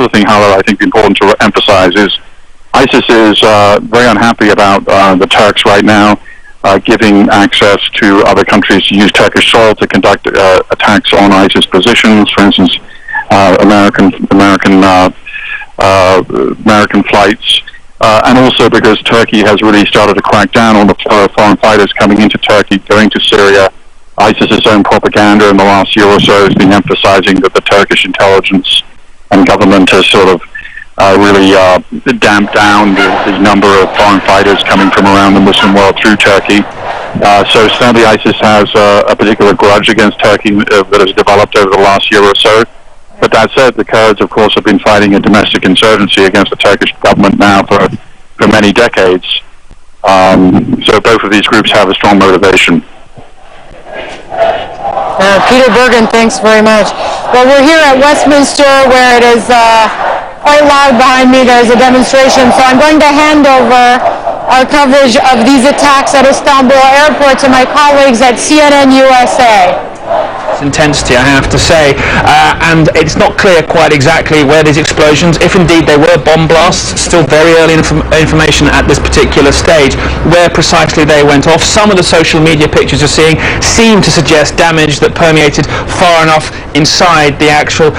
other thing, however, I think important to emphasize is ISIS is very unhappy about the Turks right now giving access to other countries to use Turkish soil to conduct attacks on ISIS positions. For instance, American flights, and also because Turkey has really started to crack down on the flow of foreign fighters coming into Turkey, going to Syria. ISIS's own propaganda in the last year or so has been emphasizing that the Turkish intelligence and government has sort of really damped down the number of foreign fighters coming from around the Muslim world through Turkey. So sadly, ISIS has a particular grudge against Turkey that has developed over the last year or so. But that said, the Kurds, of course, have been fighting a domestic insurgency against the Turkish government now for many decades. So both of these groups have a strong motivation. Peter Bergen, thanks very much. Well, we're here at Westminster where it is quite loud behind me. There's a demonstration, so I'm going to hand over our coverage of these attacks at Istanbul airport to my colleagues at CNN USA. Intensity, I have to say, and it's not clear quite exactly where these explosions, if indeed they were bomb blasts, still very early information at this particular stage, where precisely they went off. Some of the social media pictures you're seeing seem to suggest damage that permeated far enough inside the actual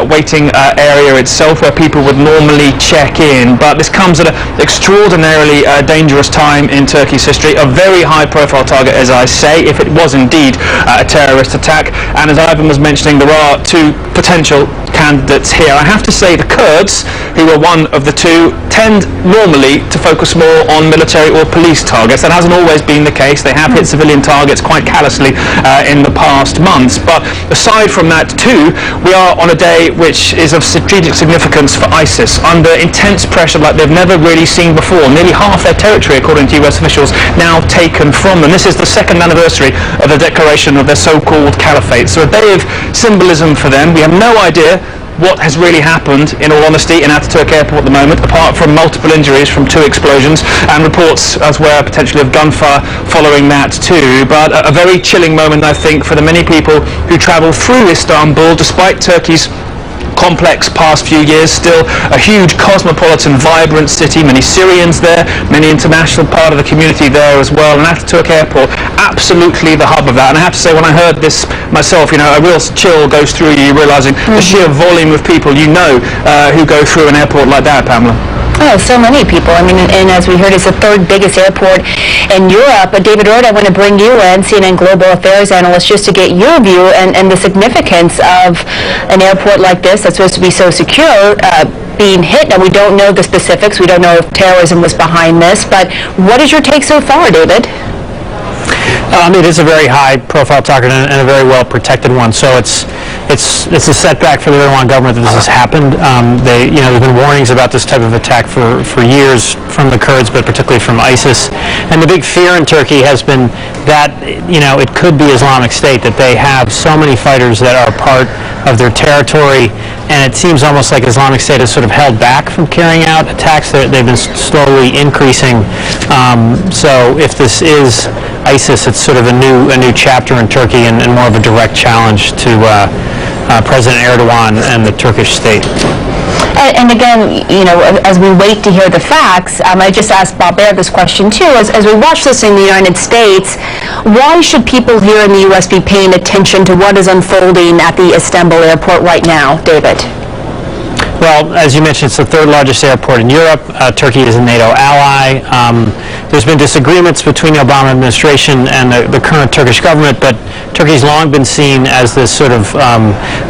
waiting area itself where people would normally check in, but this comes at an extraordinarily dangerous time in Turkey's history, a very high profile target, as I say, if it was indeed a terrorist attack. And as Ivan was mentioning, there are two potential candidates here. I have to say the Kurds, who are one of the two, tend normally to focus more on military or police targets. That hasn't always been the case. They have hit civilian targets quite callously in the past months. But aside from that too, we are on a day which is of strategic significance for ISIS, under intense pressure like they've never really seen before. Nearly half their territory, according to US officials, now taken from them. This is the second anniversary of the declaration of their so-called caliphate. So a day of symbolism for them. We have no idea what has really happened, in all honesty, in Ataturk Airport at the moment, apart from multiple injuries from two explosions and reports as well potentially of gunfire following that too. But a very chilling moment, I think, for the many people who travel through Istanbul, despite Turkey's complex past few years. Still a huge cosmopolitan, vibrant city, many Syrians there, many international part of the community there as well, and Ataturk Airport, absolutely the hub of that. And I have to say, when I heard this myself, you know, a real chill goes through you, realizing the sheer volume of people who go through an airport like that, Pamela. Oh, so many people. I mean, and as we heard, it's the third biggest airport in Europe. But David Rohde, I want to bring you in, CNN Global Affairs analyst, just to get your view and the significance of an airport like this that's supposed to be so secure being hit. Now, we don't know the specifics. We don't know if terrorism was behind this. But what is your take so far, David? It is a very high-profile target and a very well-protected one. So it's a setback for the Erdogan government that this has happened. There's been warnings about this type of attack for years from the Kurds, but particularly from ISIS. And the big fear in Turkey has been that it could be Islamic State, that they have so many fighters that are part of their territory, and it seems almost like Islamic State has sort of held back from carrying out attacks. They've been slowly increasing. So if this is ISIS, it's sort of a new chapter in Turkey and more of a direct challenge to President Erdogan and the Turkish state. And again, as we wait to hear the facts, I just asked Bob Baer this question too. As we watch this in the United States, why should people here in the U.S. be paying attention to what is unfolding at the Istanbul airport right now, David? Well, as you mentioned, it's the third largest airport in Europe. Turkey is a NATO ally. There's been disagreements between the Obama administration and the current Turkish government, but Turkey's long been seen as this sort of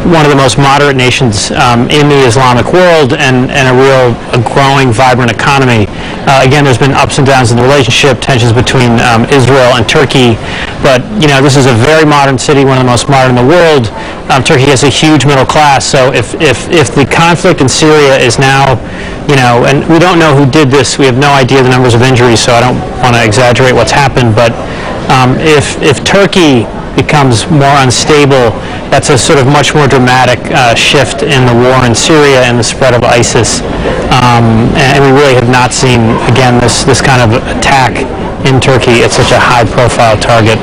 one of the most moderate nations in the Islamic world and a growing, vibrant economy. Again, there's been ups and downs in the relationship, tensions between Israel and Turkey, but this is a very modern city, one of the most modern in the world. Turkey has a huge middle class, so if the conflict in Syria is now, and we don't know who did this, we have no idea the numbers of injuries, so I don't want to exaggerate what's happened, but if Turkey becomes more unstable, that's a sort of much more dramatic shift in the war in Syria and the spread of ISIS, and we really have not seen, again, this kind of attack in Turkey at such a high-profile target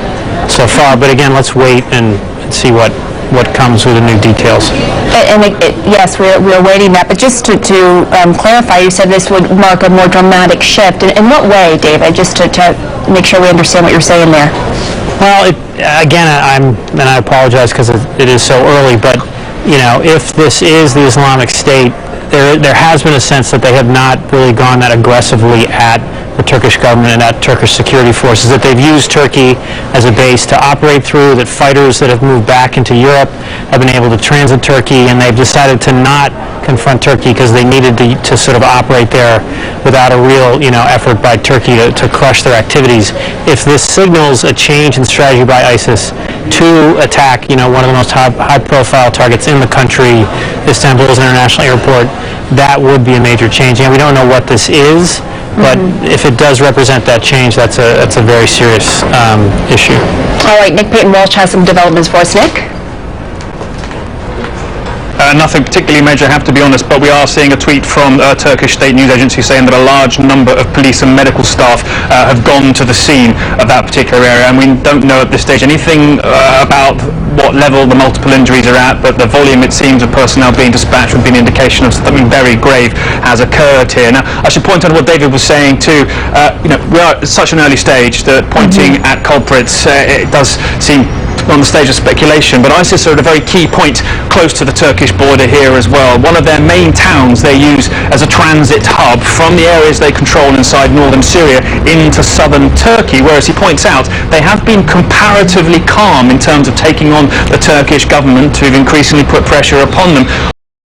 so far. But again, let's wait and see what what comes with the new details. And yes, we're awaiting that. But just to clarify, you said this would mark a more dramatic shift. In what way, David? Just to make sure we understand what you're saying there. Well, again, I apologize because it is so early, but if this is the Islamic State, there has been a sense that they have not really gone that aggressively at the Turkish government and at Turkish security forces, that they've used Turkey as a base to operate through, that fighters that have moved back into Europe have been able to transit Turkey, and they've decided to not confront Turkey because they needed to sort of operate there without a real effort by Turkey to crush their activities. If this signals a change in strategy by ISIS to attack one of the most high-profile targets in the country, Istanbul's international airport, that would be a major change. And we don't know what this is, but if it does represent that change, that's a very serious issue. All right, Nick Payton-Walsh has some developments for us. Nick? Nothing particularly major, I have to be honest, but we are seeing a tweet from a Turkish state news agency saying that a large number of police and medical staff have gone to the scene of that particular area, and we don't know at this stage anything about what level the multiple injuries are at, but the volume, it seems, of personnel being dispatched would be an indication of something very grave has occurred here. Now, I should point out what David was saying too. We are at such an early stage that pointing at culprits, it does seem on the stage of speculation, but ISIS are at a very key point close to the Turkish border here as well. One of their main towns they use as a transit hub from the areas they control inside northern Syria into southern Turkey, whereas he points out they have been comparatively calm in terms of taking on the Turkish government, who've increasingly put pressure upon them.